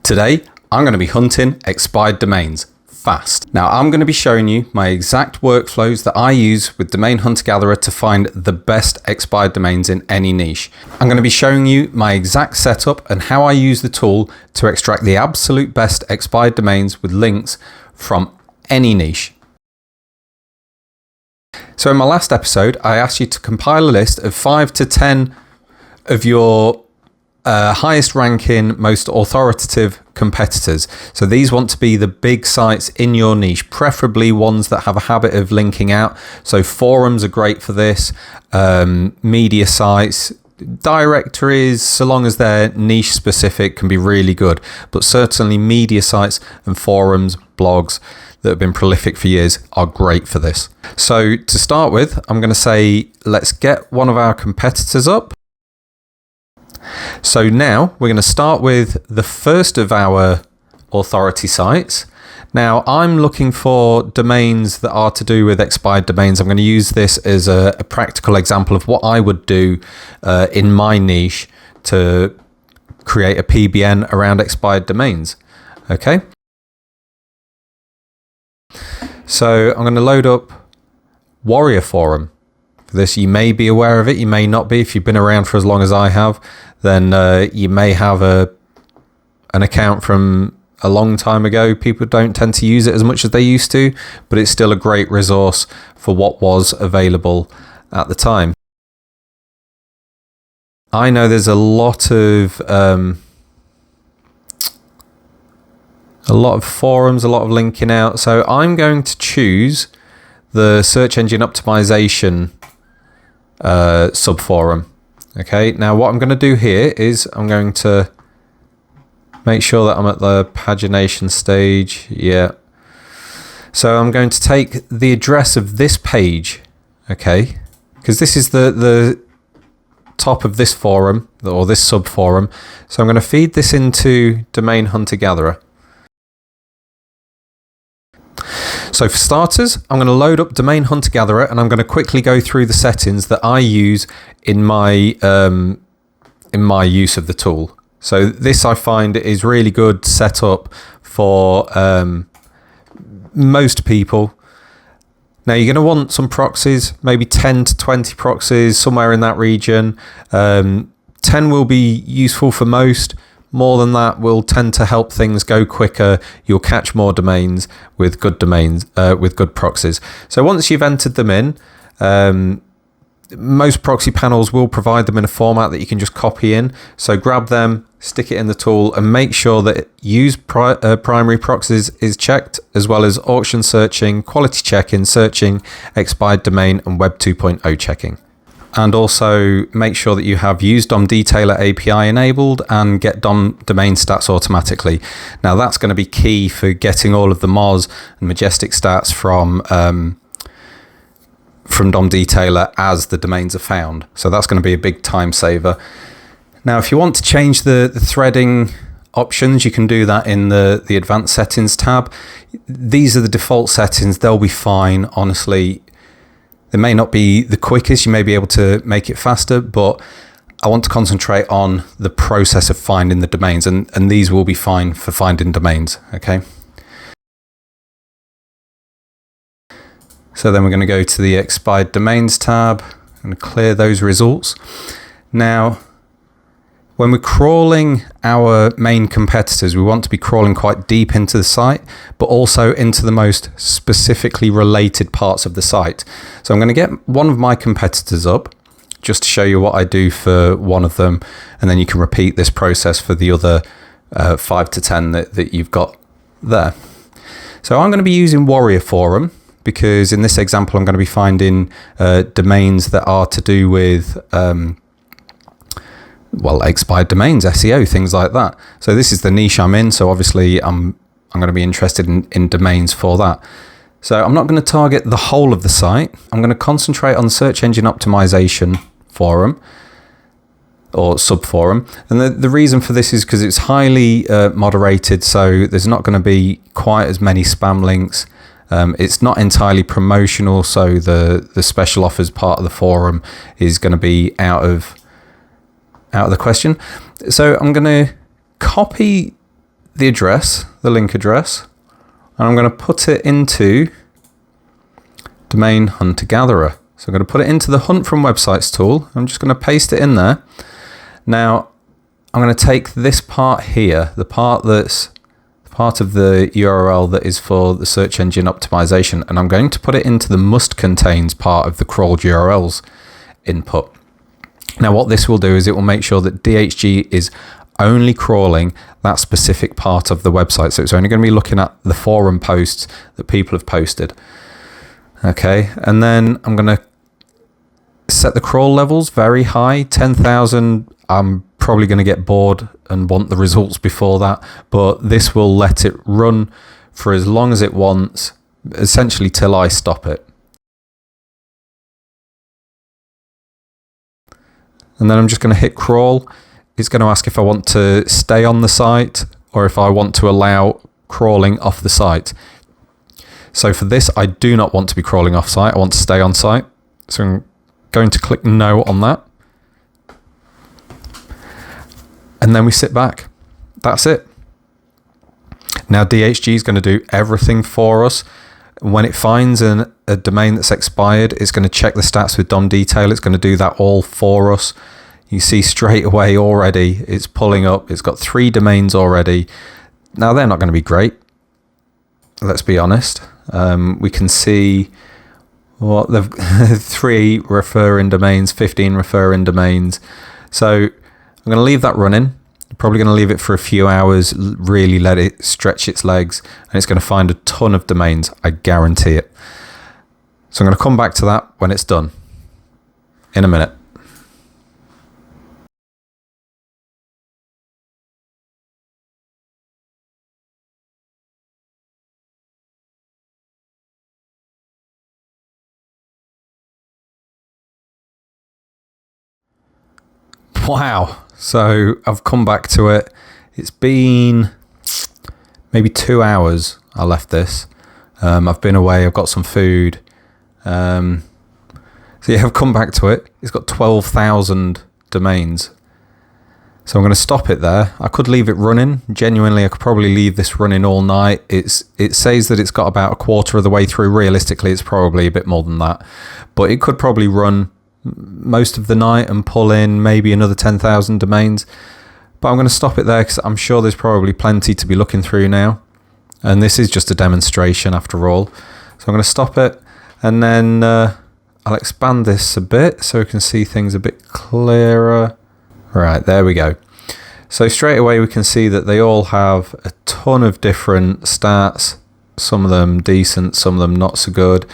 Today, I'm going to be hunting expired domains fast. Now, I'm going to be showing you my exact workflows that I use with Domain Hunter Gatherer to find the best expired domains in any niche. I'm going to be showing you my exact setup and how I use the tool to extract the absolute best expired domains with links from any niche. So in my last episode, I asked you to compile a list of 5 to 10 of your highest ranking, most authoritative competitors. So these want to be the big sites in your niche, preferably ones that have a habit of linking out. So forums are great for this, media sites, directories, so long as they're niche specific, can be really good. But certainly media sites and forums, blogs that have been prolific for years are great for this. So to start with, I'm going to say, let's get one of our competitors up. So now we're going to start with the first of our authority sites. Now I'm looking for domains that are to do with expired domains. I'm going to use this as a practical example of what I would do in my niche to create a PBN around expired domains. Okay. So I'm going to load up WarriorForum. For this, you may be aware of it, you may not be. If you've been around for as long as I have, then you may have an account from a long time ago. People don't tend to use it as much as they used to, but it's still a great resource for what was available at the time. I know there's a lot of forums, a lot of linking out, so I'm going to choose the search engine optimization subforum. Okay, now what I'm going to do here is I'm going to make sure that I'm at the pagination stage. Yeah. So I'm going to take the address of this page, okay, because this is the top of this forum or this subforum. So I'm going to feed this into Domain Hunter Gatherer. So for starters, I'm going to load up Domain Hunter Gatherer and I'm going to quickly go through the settings that I use in my use of the tool. So this I find is really good setup for most people. Now you're going to want some proxies, maybe 10 to 20 proxies, somewhere in that region. 10 will be useful for most. More than that will tend to help things go quicker. You'll catch more domains with good proxies. So once you've entered them in, most proxy panels will provide them in a format that you can just copy in. So grab them, stick it in the tool, and make sure that use primary proxies is checked, as well as auction searching, quality checking, searching, expired domain, and Web 2.0 checking. And also make sure that you have use DomDetailer API enabled and get DOM domain stats automatically. Now that's going to be key for getting all of the Moz and Majestic stats from DomDetailer as the domains are found. So that's going to be a big time saver. Now, if you want to change the threading options, you can do that in the advanced settings tab. These are the default settings. They'll be fine, honestly. They may not be the quickest, you may be able to make it faster, but I want to concentrate on the process of finding the domains, and these will be fine for finding domains, okay? So then we're going to go to the expired domains tab and clear those results. Now, when we're crawling our main competitors, we want to be crawling quite deep into the site, but also into the most specifically related parts of the site. So I'm going to get one of my competitors up just to show you what I do for one of them, and then you can repeat this process for the other 5 to 10 that you've got there. So I'm going to be using WarriorForum because in this example I'm going to be finding domains that are to do with expired domains, SEO, things like that. So this is the niche I'm in, so obviously I'm going to be interested in domains for that. So I'm not going to target the whole of the site. I'm going to concentrate on search engine optimization forum or subforum. And the reason for this is because it's highly moderated, so there's not going to be quite as many spam links. It's not entirely promotional, so the special offers part of the forum is going to be out of the question. So I'm going to copy the address, the link address, and I'm going to put it into Domain Hunter Gatherer. So I'm going to put it into the Hunt from Websites tool. I'm just going to paste it in there. Now I'm going to take this part here, the part that's part of the URL that is for the search engine optimization, and I'm going to put it into the must contains part of the crawled URLs input. Now what this will do is it will make sure that DHG is only crawling that specific part of the website. So it's only going to be looking at the forum posts that people have posted. Okay, and then I'm going to set the crawl levels very high, 10,000. I'm probably going to get bored and want the results before that, but this will let it run for as long as it wants, essentially till I stop it. And then I'm just going to hit crawl. It's going to ask if I want to stay on the site or if I want to allow crawling off the site. So for this, I do not want to be crawling off site. I want to stay on site. So I'm going to click no on that. And then we sit back. That's it. Now DHG is going to do everything for us. When it finds a domain that's expired, it's going to check the stats with DomDetailer. It's going to do that all for us. You see straight away already it's pulling up. It's got 3 domains already. Now they're not going to be great. Let's be honest. We can see what the 3 referring domains, 15 referring domains. So I'm going to leave that running. I'm probably going to leave it for a few hours, really let it stretch its legs, and it's going to find a ton of domains. I guarantee it. So I'm going to come back to that when it's done in a minute. Wow. So I've come back to it. It's been maybe 2 hours I left this. I've been away. I've got some food. So yeah, I've come back to it. It's got 12,000 domains. So I'm going to stop it there. I could leave it running. Genuinely, I could probably leave this running all night. It says that it's got about a quarter of the way through. Realistically, it's probably a bit more than that. But it could probably run most of the night and pull in maybe another 10,000 domains. But I'm going to stop it there because I'm sure there's probably plenty to be looking through now. And this is just a demonstration after all. So I'm going to stop it, and then I'll expand this a bit so we can see things a bit clearer. Right, there we go. So straight away we can see that they all have a ton of different stats. Some of them decent, some of them not so good.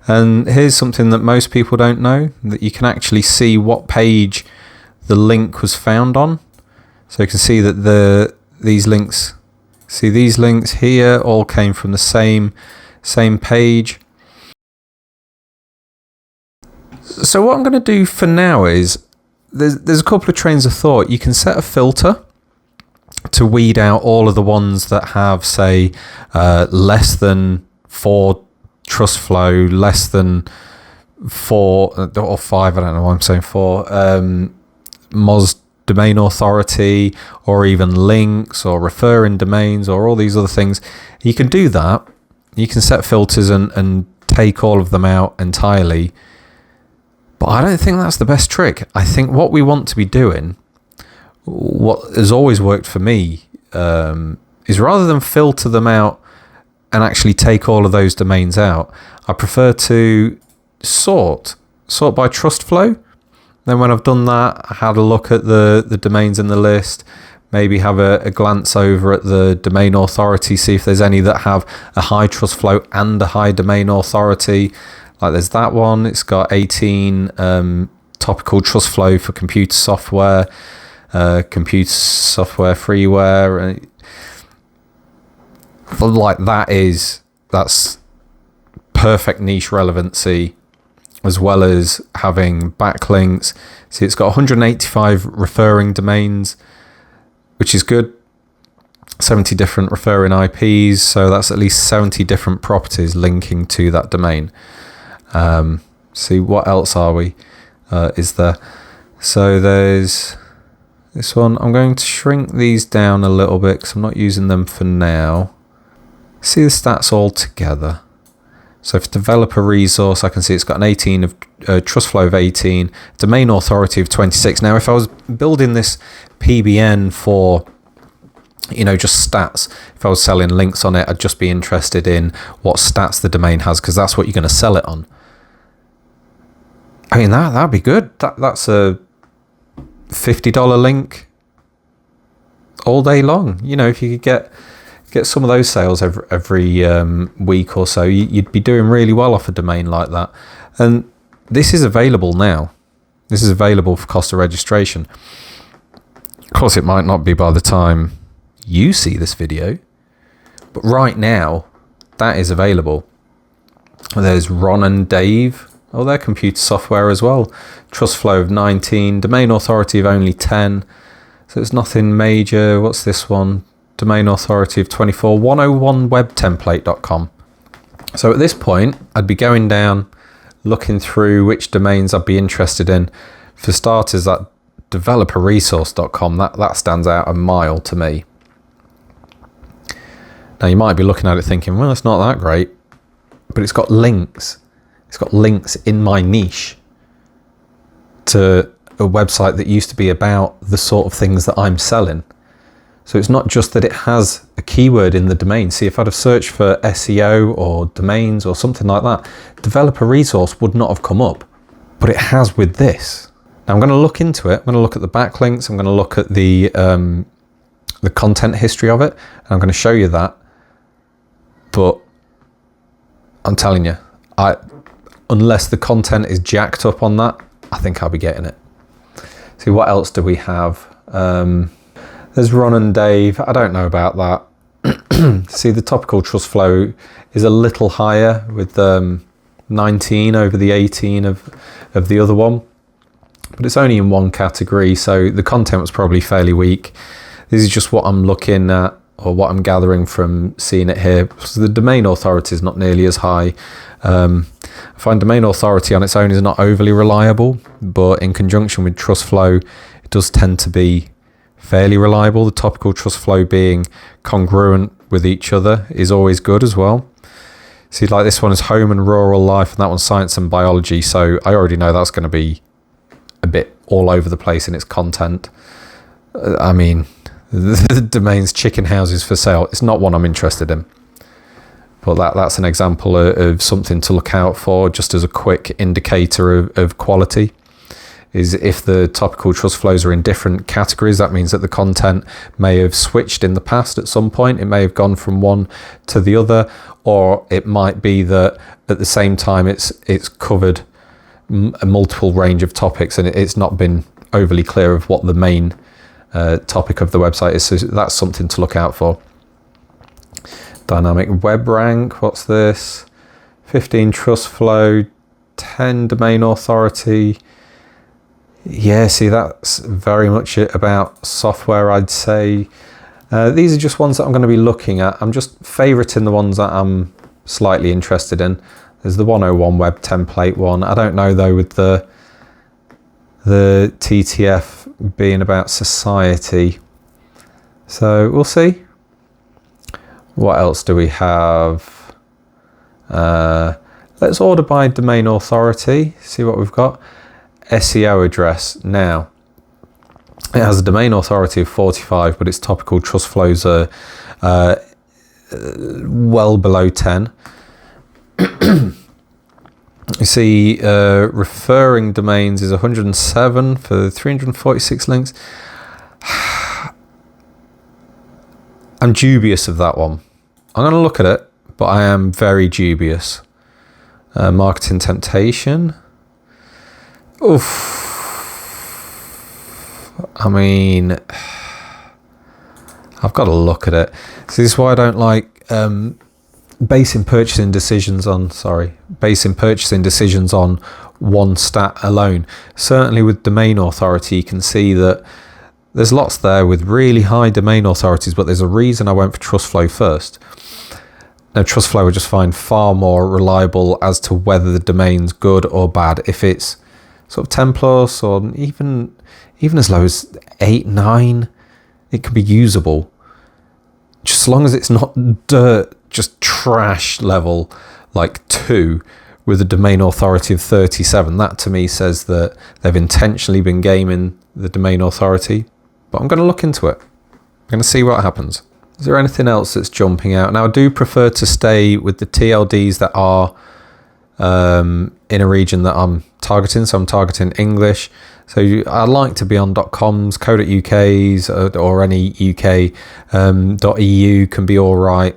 And here's something that most people don't know, that you can actually see what page the link was found on. So you can see that these links here all came from the same page. So what I'm going to do for now is there's a couple of trains of thought. You can set a filter to weed out all of the ones that have, say, less than 4 trust flow, less than 4 or 5, I don't know why I'm saying 4, Moz domain authority, or even links or referring domains or all these other things. You can do that. You can set filters and take all of them out entirely. But I don't think that's the best trick. I think what we want to be doing, what has always worked for me, is rather than filter them out and actually take all of those domains out, I prefer to sort by trust flow. Then when I've done that, I had a look at the domains in the list, maybe have a glance over at the domain authority, see if there's any that have a high trust flow and a high domain authority. Like there's that one, it's got 18 topical trust flow for computer software freeware. Like that's perfect niche relevancy, as well as having backlinks. See, it's got 185 referring domains, which is good. 70 different referring IPs, so that's at least 70 different properties linking to that domain. See, what else is there? So there's This one, I'm going to shrink these down a little bit because I'm not using them for now. See the stats all together. So for developer resource, I can see it's got an 18 of trust flow of 18, domain authority of 26. Now, if I was building this PBN for, you know, just stats, if I was selling links on it, I'd just be interested in what stats the domain has, because that's what you're going to sell it on. I mean, that'd be good. That's a $50 link all day long. You know, if you could get some of those sales every week or so, you'd be doing really well off a domain like that. And this is available now. This is available for cost of registration. Of course, it might not be by the time you see this video, but right now that is available. There's Ron and Dave. Oh, they're computer software as well. Trust flow of 19, domain authority of only 10. So it's nothing major. What's this one? Domain authority of 24, 101webtemplate.com. So at this point, I'd be going down, looking through which domains I'd be interested in. For starters, that developerresource.com, that stands out a mile to me. Now, you might be looking at it thinking, well, it's not that great, but it's got links. It's got links in my niche to a website that used to be about the sort of things that I'm selling. So it's not just that it has a keyword in the domain. See, if I'd have searched for SEO or domains or something like that, developer resource would not have come up, but it has with this. Now I'm going to look into it. I'm going to look at the backlinks. I'm going to look at the content history of it, and I'm going to show you that. But I'm telling you, unless the content is jacked up on that, I think I'll be getting it. See, what else do we have? There's Ron and Dave. I don't know about that. See, the topical trust flow is a little higher with 19 over the 18 of the other one, but it's only in one category, so the content was probably fairly weak. This is just what I'm looking at, or what I'm gathering from seeing it here. So the domain authority is not nearly as high. I find domain authority on its own is not overly reliable, but in conjunction with trust flow, it does tend to be fairly reliable. The topical trust flow being congruent with each other is always good as well. See, like this one is home and rural life, and that one's science and biology, so I already know that's going to be a bit all over the place in its content. I mean, the domain's chicken houses for sale. It's not one I'm interested in. But that's an example of something to look out for, just as a quick indicator of quality. Is if the topical trust flows are in different categories, that means that the content may have switched in the past at some point. It may have gone from one to the other, or it might be that at the same time it's covered a multiple range of topics, and it's not been overly clear of what the main topic of the website is. So that's something to look out for. Dynamic web rank, what's this? 15 trust flow, 10 domain authority. Yeah, see, that's very much about software, I'd say. These are just ones that I'm going to be looking at. I'm just favoriting the ones that I'm slightly interested in. There's the 101 web template one. I don't know though with the TTF being about society. So we'll see. What else do we have? Let's order by domain authority. See what we've got. SEO address. Now, it has a domain authority of 45, but its topical trust flows are well below 10. You see, referring domains is 107 for 346 links. I'm dubious of that one. I'm going to look at it, but I am very dubious. Marketing temptation. Oof. I mean, I've got to look at it. So this is why I don't like basing purchasing decisions on one stat alone. Certainly with domain authority, you can see that there's lots there with really high domain authorities, but there's a reason I went for TrustFlow first. Now, TrustFlow I just find far more reliable as to whether the domain's good or bad. If it's sort of 10 plus, or even as low as 8, 9, it can be usable. Just as long as it's not dirt, just trash level, like 2, with a domain authority of 37. That to me says that they've intentionally been gaming the domain authority. But I'm going to look into it. I'm going to see what happens. Is there anything else that's jumping out? Now, I do prefer to stay with the TLDs that are in a region that I'm targeting. So I'm targeting English. So I like to be on .coms, co.uk's, or any UK. .eu can be all right.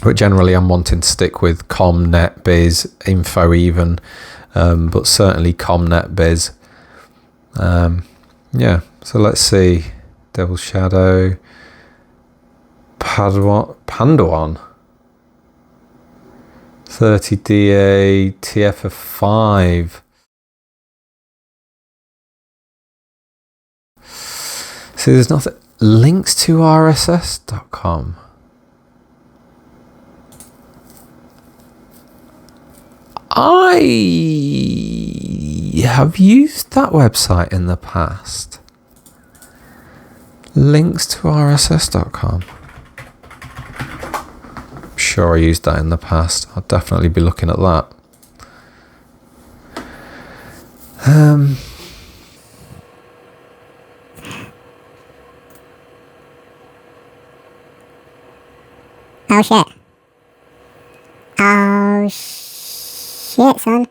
But generally I'm wanting to stick with com, net, biz, info even. But certainly com, net, biz. Yeah, so let's see. Devil's Shadow. Pandawan. 30 DA, TF of 5. See, there's nothing. Links to RSS.com. I have used that website in the past. Links to RSS.com. I'm sure I used that in the past. I'll definitely be looking at that. Oh shit. Oh shit, son.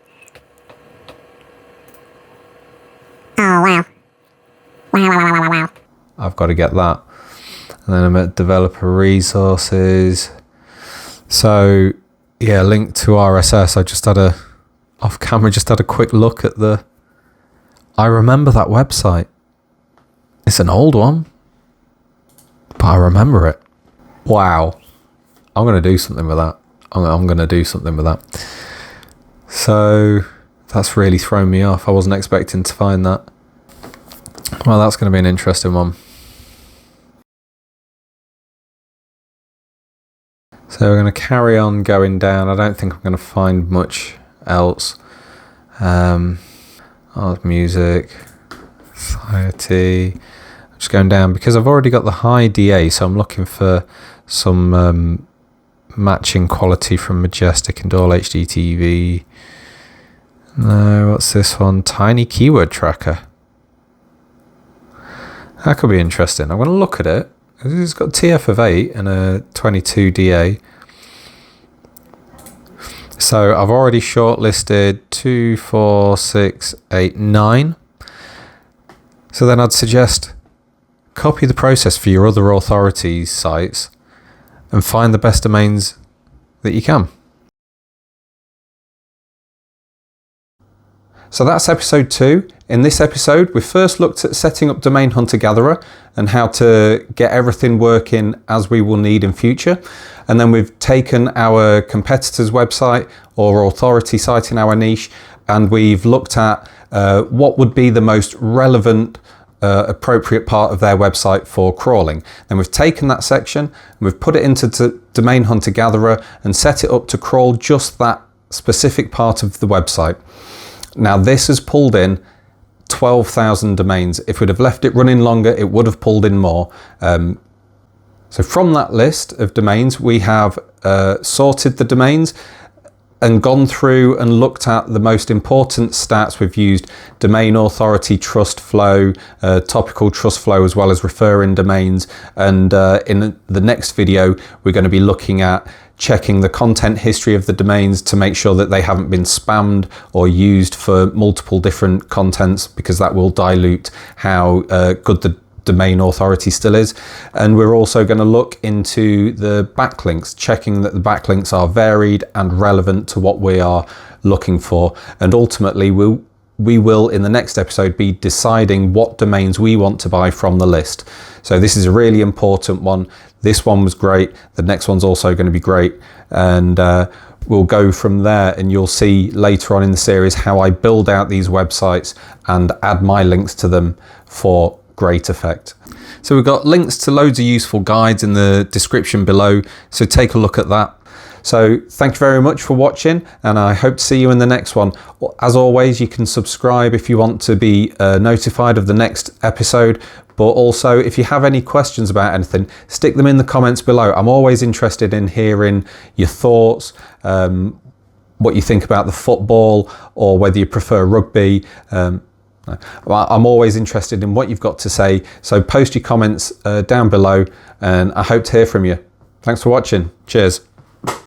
Oh wow. Wow. I've got to get that. And then I'm at developer resources. So yeah, link to RSS. I just had off camera, just had a quick look at I remember that website. It's an old one, but I remember it. Wow. I'm going to do something with that. I'm going to do something with that. So that's really thrown me off. I wasn't expecting to find that. Well, that's going to be an interesting one. So we're going to carry on going down. I don't think I'm going to find much else. Art, music, society. I'm just going down because I've already got the high DA, so I'm looking for some matching quality from Majestic and All HD TV. No, what's this one? Tiny keyword tracker. That could be interesting. I'm going to look at it. It's got TF of 8 and a 22 DA. So I've already shortlisted 2, 4, 6, 8, 9. So then I'd suggest copy the process for your other authorities sites and find the best domains that you can. So that's episode 2. In this episode, we first looked at setting up Domain Hunter Gatherer and how to get everything working as we will need in future. And then we've taken our competitor's website or authority site in our niche, and we've looked at what would be the most relevant appropriate part of their website for crawling. Then we've taken that section and we've put it into Domain Hunter Gatherer and set it up to crawl just that specific part of the website. Now this has pulled in 12,000 domains. If we'd have left it running longer, it would have pulled in more. So from that list of domains, we have sorted the domains and gone through and looked at the most important stats. We've used domain authority, trust flow, topical trust flow, as well as referring domains. And in the next video, we're going to be looking at checking the content history of the domains to make sure that they haven't been spammed or used for multiple different contents, because that will dilute how good the domain authority still is. And we're also going to look into the backlinks, checking that the backlinks are varied and relevant to what we are looking for. And ultimately we will in the next episode be deciding what domains we want to buy from the list. So this is a really important one. This one was great. The next one's also going to be great. And we'll go from there, and you'll see later on in the series how I build out these websites and add my links to them for great effect. So we've got links to loads of useful guides in the description below, so take a look at that. So thank you very much for watching, and I hope to see you in the next one. As always, you can subscribe if you want to be notified of the next episode. But also, if you have any questions about anything, stick them in the comments below. I'm always interested in hearing your thoughts, what you think about the football, or whether you prefer rugby. I'm always interested in what you've got to say. So post your comments down below, and I hope to hear from you. Thanks for watching. Cheers.